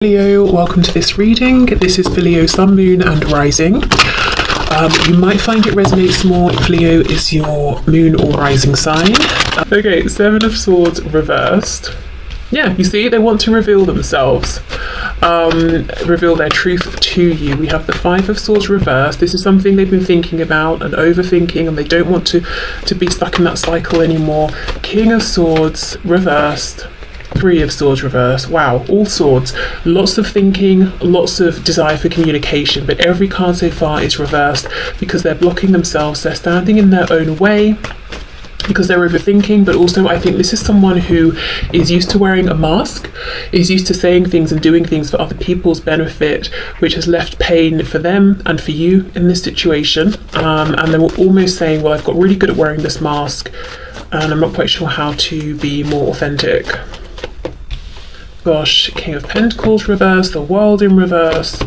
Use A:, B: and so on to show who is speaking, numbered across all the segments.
A: Leo, welcome to this reading. This is for Leo, Sun, Moon and Rising. You might find it resonates more if Leo is your moon or rising sign. Okay, Seven of Swords reversed. Yeah, you see, they want to reveal themselves, reveal their truth to you. We have the Five of Swords reversed. This is something they've been thinking about and overthinking, and they don't want to be stuck in that cycle anymore. King of Swords reversed. Three of Swords reversed. Wow, all swords. Lots of thinking, lots of desire for communication, but every card so far is reversed because they're blocking themselves. They're standing in their own way because they're overthinking, but also I think this is someone who is used to wearing a mask, is used to saying things and doing things for other people's benefit, which has left pain for them and for you in this situation. And they're almost saying, well, I've got really good at wearing this mask and I'm not quite sure how to be more authentic. Gosh, King of Pentacles reversed, the World in reverse.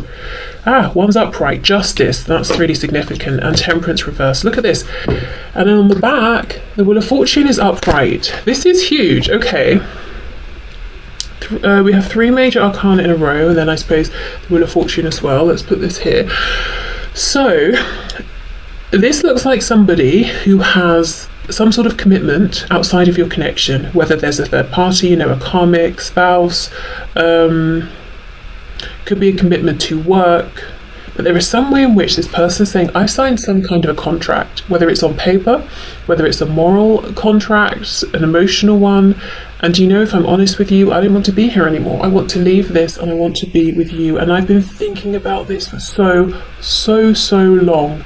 A: One's upright, Justice, that's really significant, and Temperance reversed. Look at this. And then on the back, the Wheel of Fortune is upright. This is huge. Okay. We have three major arcana in a row, and then I suppose the Wheel of Fortune as well. Let's put this here. So, this looks like somebody who has some sort of commitment outside of your connection, whether there's a third party, a karmic spouse, could be a commitment to work, but there is some way in which this person is saying, I signed some kind of a contract, whether it's on paper, whether it's a moral contract, an emotional one, and if I'm honest with you, I don't want to be here anymore. I want to leave this and I want to be with you. And I've been thinking about this for so long.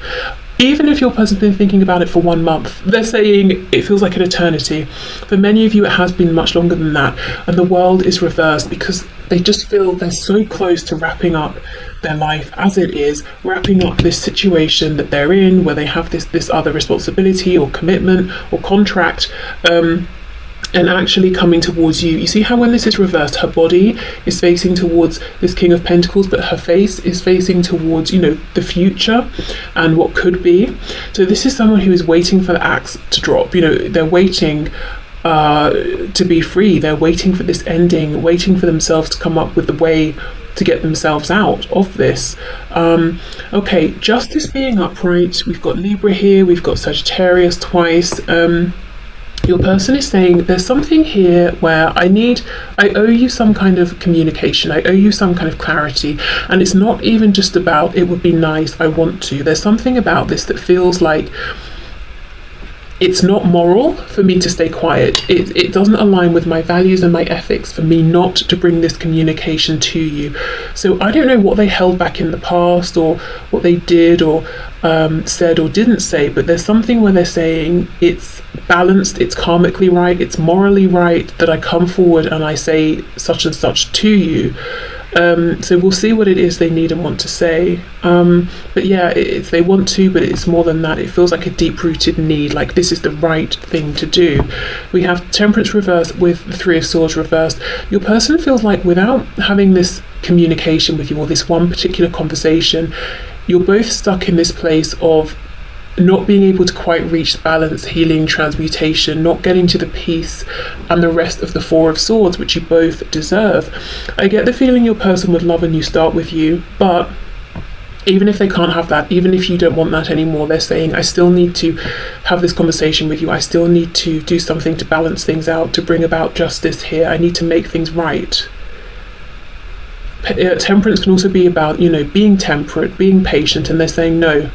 A: Even if your person's been thinking about it for 1 month, they're saying it feels like an eternity. For many of you, it has been much longer than that. And the World is reversed because they just feel they're so close to wrapping up their life as it is, wrapping up this situation that they're in, where they have this other responsibility or commitment or contract, and actually coming towards you. You see how when this is reversed, her body is facing towards this King of Pentacles, but her face is facing towards, the future and what could be. So this is someone who is waiting for the axe to drop. They're waiting to be free. They're waiting for this ending, waiting for themselves to come up with the way to get themselves out of this. Okay, Justice being upright. We've got Libra here. We've got Sagittarius twice. Your person is saying there's something here where I owe you some kind of communication, I owe you some kind of clarity, and it's not even just about it would be nice, I want to. There's something about this that feels like it's not moral for me to stay quiet. It doesn't align with my values and my ethics for me not to bring this communication to you. So I don't know what they held back in the past or what they did or said or didn't say, but there's something where they're saying it's balanced, it's karmically right, it's morally right that I come forward and I say such and such to you. So we'll see what it is they need and want to say. But yeah, they want to, but it's more than that. It feels like a deep-rooted need, like this is the right thing to do. We have Temperance reversed with the Three of Swords reversed. Your person feels like without having this communication with you or this one particular conversation, you're both stuck in this place of not being able to quite reach balance, healing, transmutation, not getting to the peace and the rest of the Four of Swords, which you both deserve. I get the feeling your person would love a new start with you, but even if they can't have that, even if you don't want that anymore, they're saying, I still need to have this conversation with you. I still need to do something to balance things out, to bring about justice here. I need to make things right. Temperance can also be about, being temperate, being patient, and they're saying, no,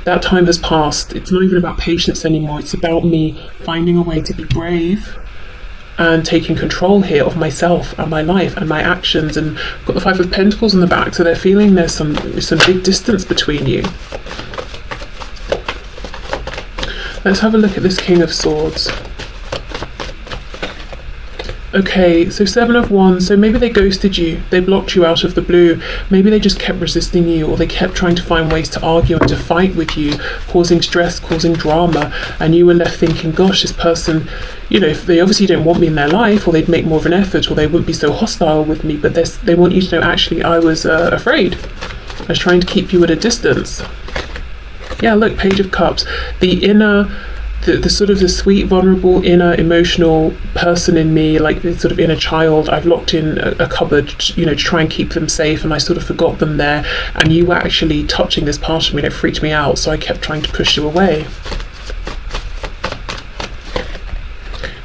A: that time has passed. It's not even about patience anymore. It's about me finding a way to be brave and taking control here of myself and my life and my actions. And I've got the Five of Pentacles on the back, so they're feeling there's some big distance between you. Let's have a look at this King of Swords. Okay, so Seven of Wands, so maybe they ghosted you, they blocked you out of the blue, maybe they just kept resisting you, or they kept trying to find ways to argue and to fight with you, causing stress, causing drama, and you were left thinking, gosh, this person, they obviously don't want me in their life, or they'd make more of an effort, or they wouldn't be so hostile with me, but they want you to know, actually, I was afraid. I was trying to keep you at a distance. Yeah, look, Page of Cups, the inner the sort of the sweet, vulnerable, inner, emotional person in me, like the sort of inner child, I've locked in a cupboard, you know, to try and keep them safe, and I sort of forgot them there, and you were actually touching this part of me, and it freaked me out, so I kept trying to push you away.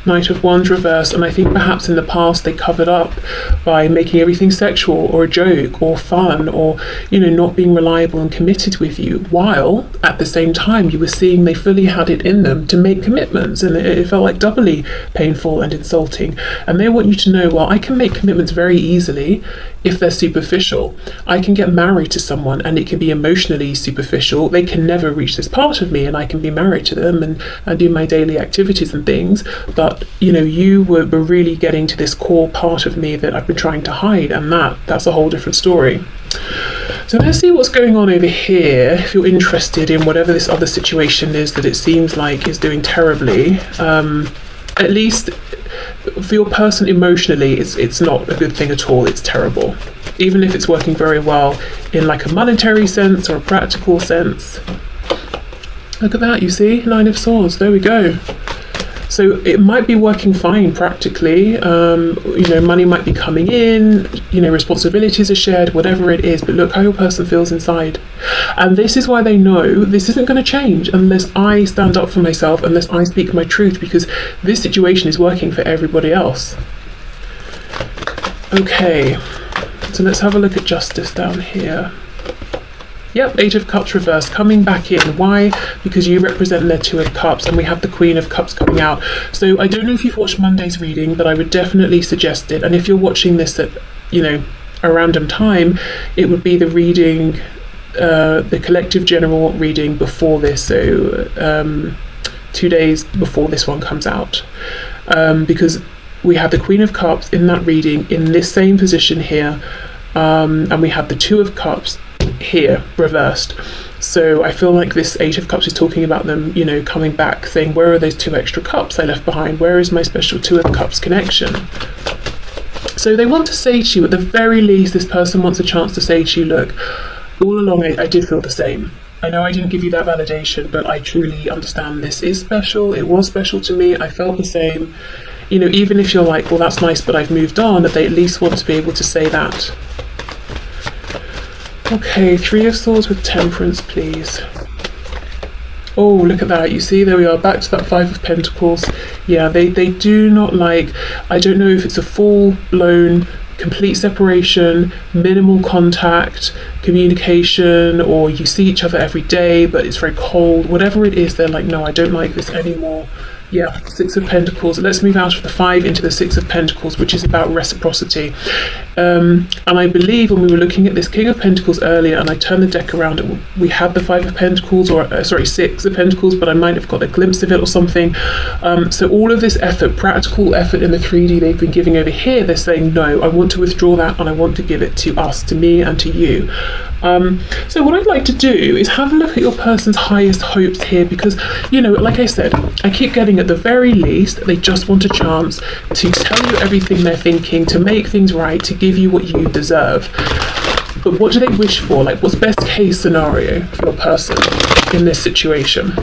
A: Knight of Wands reversed, and I think perhaps in the past they covered up by making everything sexual or a joke or fun, or, you know, not being reliable and committed with you, while at the same time you were seeing they fully had it in them to make commitments, and it felt like doubly painful and insulting. And they want you to know, well, I can make commitments very easily if they're superficial. I can get married to someone and it can be emotionally superficial. They can never reach this part of me, and I can be married to them and do my daily activities and things, but you know, you were really getting to this core part of me that I've been trying to hide, and that's a whole different story. So let's see what's going on over here. If you're interested in whatever this other situation is that it seems like is doing terribly, at least for your person emotionally, it's not a good thing at all. It's terrible, even if it's working very well in like a monetary sense or a practical sense. Look at that, you see, Nine of Swords, there we go. So it might be working fine practically, you know, money might be coming in, you know, responsibilities are shared, whatever it is, but look how your person feels inside. And this is why they know this isn't going to change unless I stand up for myself, unless I speak my truth, because this situation is working for everybody else. Okay, so let's have a look at justice down here. Yep, Eight of Cups reversed, coming back in. Why? Because you represent their Two of Cups, and we have the Queen of Cups coming out. So I don't know if you've watched Monday's reading, but I would definitely suggest it. And if you're watching this at, you know, a random time, it would be the reading, the collective general reading before this, so 2 days before this one comes out. Because we have the Queen of Cups in that reading in this same position here, and we have the Two of Cups here reversed. So I feel like this Eight of Cups is talking about them, you know, coming back, saying, where are those 2 extra cups I left behind? Where is my special Two of Cups connection? So they want to say to you, at the very least, this person wants a chance to say to you, look, all along I did feel the same. I know I didn't give you that validation, but I truly understand this is special. It was special to me. I felt the same. You know, even if you're like, well, that's nice, but I've moved on, that they at least want to be able to say that. Okay, Three of Swords with Temperance, please. Oh, look at that. You see, there we are, back to that Five of Pentacles. Yeah, they do not like, I don't know if it's a full-blown, complete separation, minimal contact, communication, or you see each other every day, but it's very cold. Whatever it is, they're like, no, I don't like this anymore. Yeah, Six of Pentacles. Let's move out of the Five into the Six of Pentacles, which is about reciprocity. And I believe when we were looking at this King of Pentacles earlier, and I turned the deck around, we had the Five of Pentacles, or sorry, Six of Pentacles, but I might have got a glimpse of it or something. So all of this effort, practical effort in the 3D they've been giving over here, they're saying, no, I want to withdraw that and I want to give it to us, to me and to you. So what I'd like to do is have a look at your person's highest hopes here, because, you know, like I said, I keep getting at the very least, they just want a chance to tell you everything they're thinking, to make things right, to give you what you deserve. But what do they wish for? Like, what's best case scenario for your person in this situation?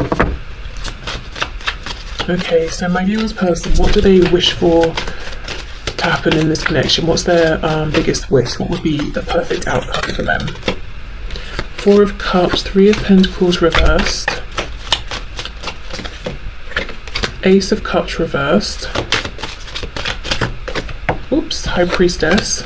A: Okay, so my viewer's person, what do they wish for to happen in this connection? What's their biggest wish? What would be the perfect outcome for them? Four of Cups, Three of Pentacles reversed, Ace of Cups reversed, oops, High Priestess.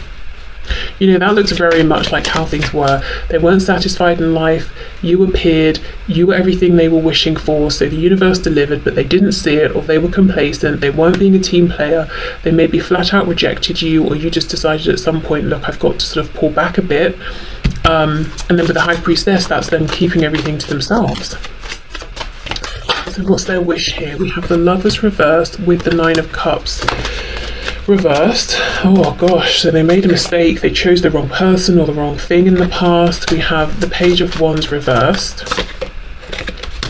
A: You know, that looks very much like how things were. They weren't satisfied in life, you appeared, you were everything they were wishing for, so the universe delivered, but they didn't see it, or they were complacent, they weren't being a team player, they maybe flat out rejected you, or you just decided at some point, look, I've got to sort of pull back a bit. And then with the High Priestess, that's them keeping everything to themselves. So what's their wish here? We have the Lovers reversed with the Nine of Cups reversed. Oh gosh, so they made a mistake, they chose the wrong person or the wrong thing in the past. We have the Page of Wands reversed,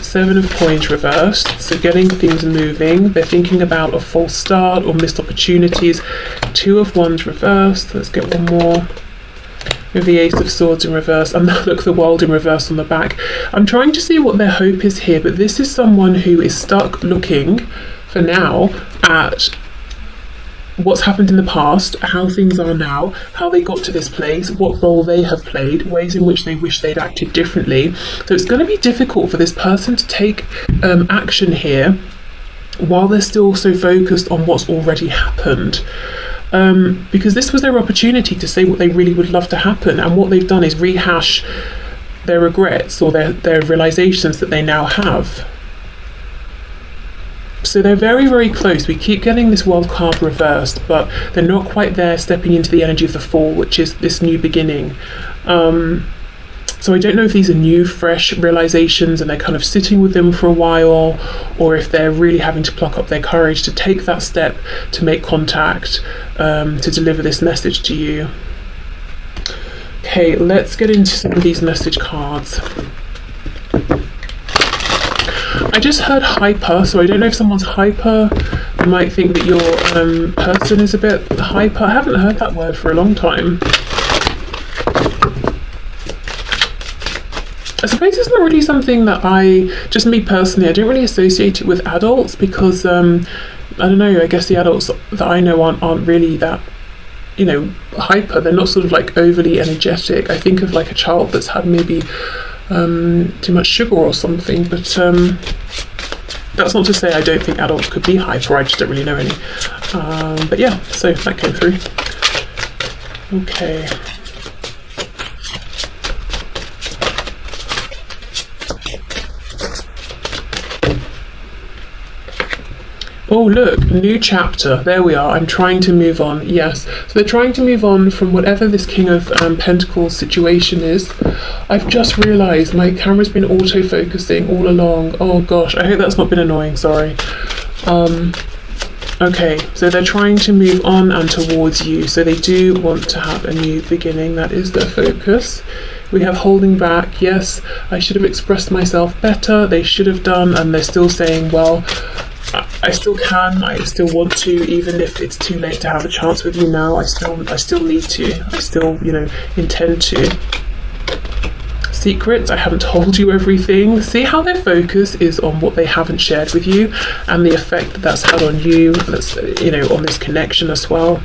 A: Seven of Coins reversed, so getting things moving. They're thinking about a false start or missed opportunities. Two of Wands reversed, let's get one more. with the Ace of Swords in reverse, and look, the World in reverse on the back. I'm trying to see what their hope is here, but this is someone who is stuck looking, for now, at what's happened in the past, how things are now, how they got to this place, what role they have played, ways in which they wish they'd acted differently. So it's going to be difficult for this person to take action here while they're still so focused on what's already happened. Because this was their opportunity to say what they really would love to happen, and what they've done is rehash their regrets or their realizations that they now have. So they're very, very close. We keep getting this World card reversed, but they're not quite there, stepping into the energy of the Fool, which is this new beginning. So I don't know if these are new, fresh realizations and they're kind of sitting with them for a while, or if they're really having to pluck up their courage to take that step, to make contact, to deliver this message to you. Okay, let's get into some of these message cards. I just heard hyper, so I don't know if someone's hyper. You might think that your person is a bit hyper. I haven't heard that word for a long time. I suppose it's not really something that just me personally, I don't really associate it with adults, because I don't know, I guess the adults that I know aren't really that, hyper. They're not sort of like overly energetic. I think of like a child that's had maybe too much sugar or something, but that's not to say I don't think adults could be hyper, I just don't really know any. But yeah, so that came through. Okay. Oh look, new chapter. There we are. I'm trying to move on. Yes. So they're trying to move on from whatever this King of Pentacles situation is. I've just realised my camera's been auto-focusing all along. Oh gosh, I hope that's not been annoying, sorry. Okay, so they're trying to move on and towards you. So they do want to have a new beginning. That is their focus. We have holding back. Yes, I should have expressed myself better. They should have done, and they're still saying, well, I still can, I still want to, even if it's too late to have a chance with you now, I still need to, I still, intend to. Secrets, I haven't told you everything. See how their focus is on what they haven't shared with you, and the effect that that's had on you, that's, on this connection as well.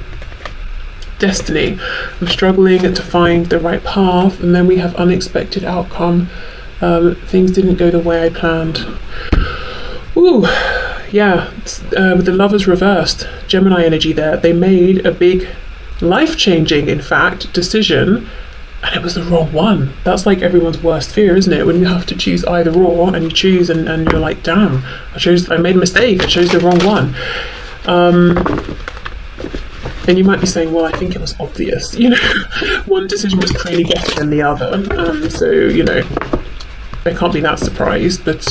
A: Destiny, I'm struggling to find the right path, and then we have unexpected outcome. Things didn't go the way I planned. Ooh. Yeah, with the Lovers reversed, Gemini energy there, they made a big, life-changing, in fact, decision, and it was the wrong one. That's like everyone's worst fear, isn't it? When you have to choose either or, and you choose, and you're like, damn, I made a mistake, I chose the wrong one. And you might be saying, well, I think it was obvious, one decision was clearly better than the other, so, they can't be that surprised, but,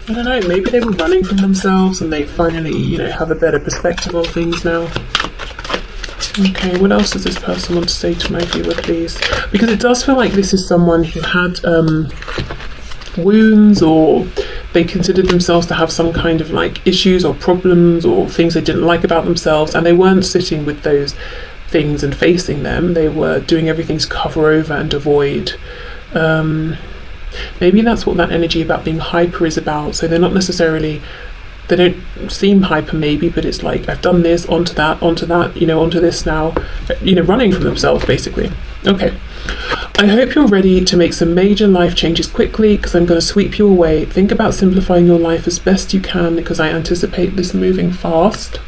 A: I don't know, maybe they were running from themselves and they finally, have a better perspective on things now. Okay, what else does this person want to say to my viewer, please? Because it does feel like this is someone who had wounds, or they considered themselves to have some kind of like issues or problems or things they didn't like about themselves, and they weren't sitting with those things and facing them. They were doing everything to cover over and avoid. Maybe that's what that energy about being hyper is about. So they're not necessarily, they don't seem hyper maybe, but it's like, I've done this, onto that, onto this now, running from themselves basically. Okay, I hope you're ready to make some major life changes quickly, because I'm going to sweep you away. Think about simplifying your life as best you can, because I anticipate this moving fast.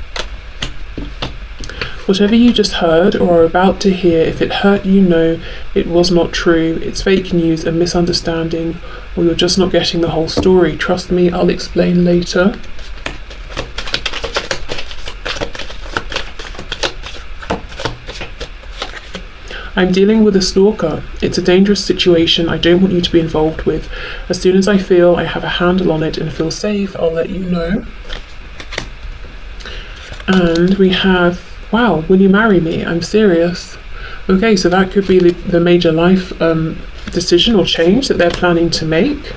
A: Whatever you just heard or are about to hear, if it hurt you, know it was not true. It's fake news, a misunderstanding, or you're just not getting the whole story. Trust me, I'll explain later. I'm dealing with a stalker. It's a dangerous situation I don't want you to be involved with. As soon as I feel I have a handle on it and feel safe, I'll let you know. And we have, wow, will you marry me? I'm serious. Okay, so that could be the major life decision or change that they're planning to make.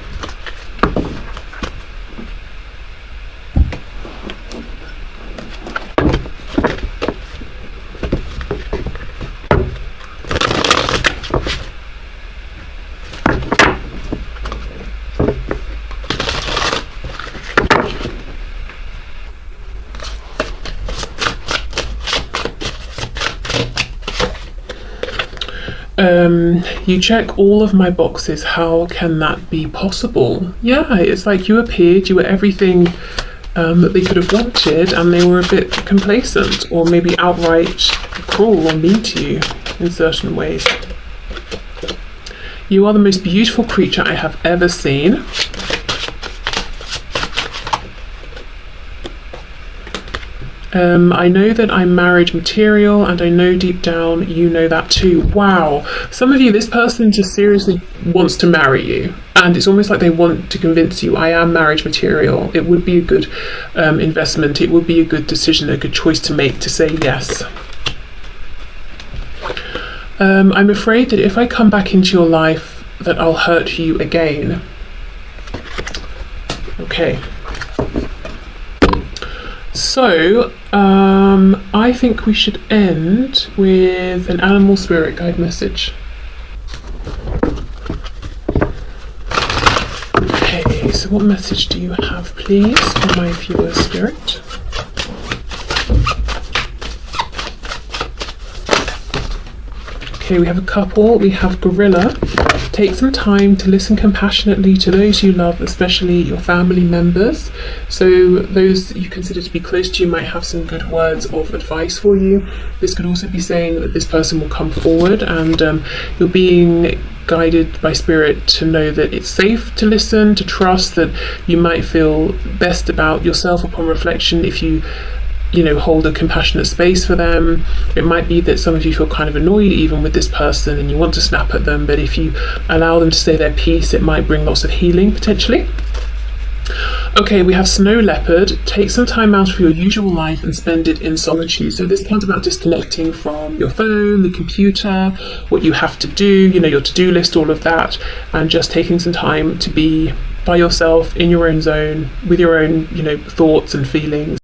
A: You check all of my boxes. How can that be possible? Yeah, it's like you appeared, you were everything that they could have wanted, and they were a bit complacent or maybe outright cruel or mean to you in certain ways. You are the most beautiful creature I have ever seen. I know that I'm marriage material, and I know deep down you know that too. Wow. Some of you, this person just seriously wants to marry you, and it's almost like they want to convince you, I am marriage material. It would be a good investment. It would be a good decision, a good choice to make, to say yes. I'm afraid that if I come back into your life, that I'll hurt you again. Okay. So, I think we should end with an animal spirit guide message. Okay, so what message do you have, please, for my viewer spirit? Okay, we have a couple. We have gorilla. Take some time to listen compassionately to those you love, especially your family members. So those you consider to be close to you might have some good words of advice for you. This could also be saying that this person will come forward, and you're being guided by spirit to know that it's safe to listen, to trust that you might feel best about yourself upon reflection if you hold a compassionate space for them. It might be that some of you feel kind of annoyed even with this person and you want to snap at them, but if you allow them to say their piece, it might bring lots of healing potentially. Okay, we have snow leopard. Take some time out of your usual life and spend it in solitude. So this part's about disconnecting from your phone, the computer, what you have to do, your to-do list, all of that, and just taking some time to be by yourself in your own zone with your own, thoughts and feelings.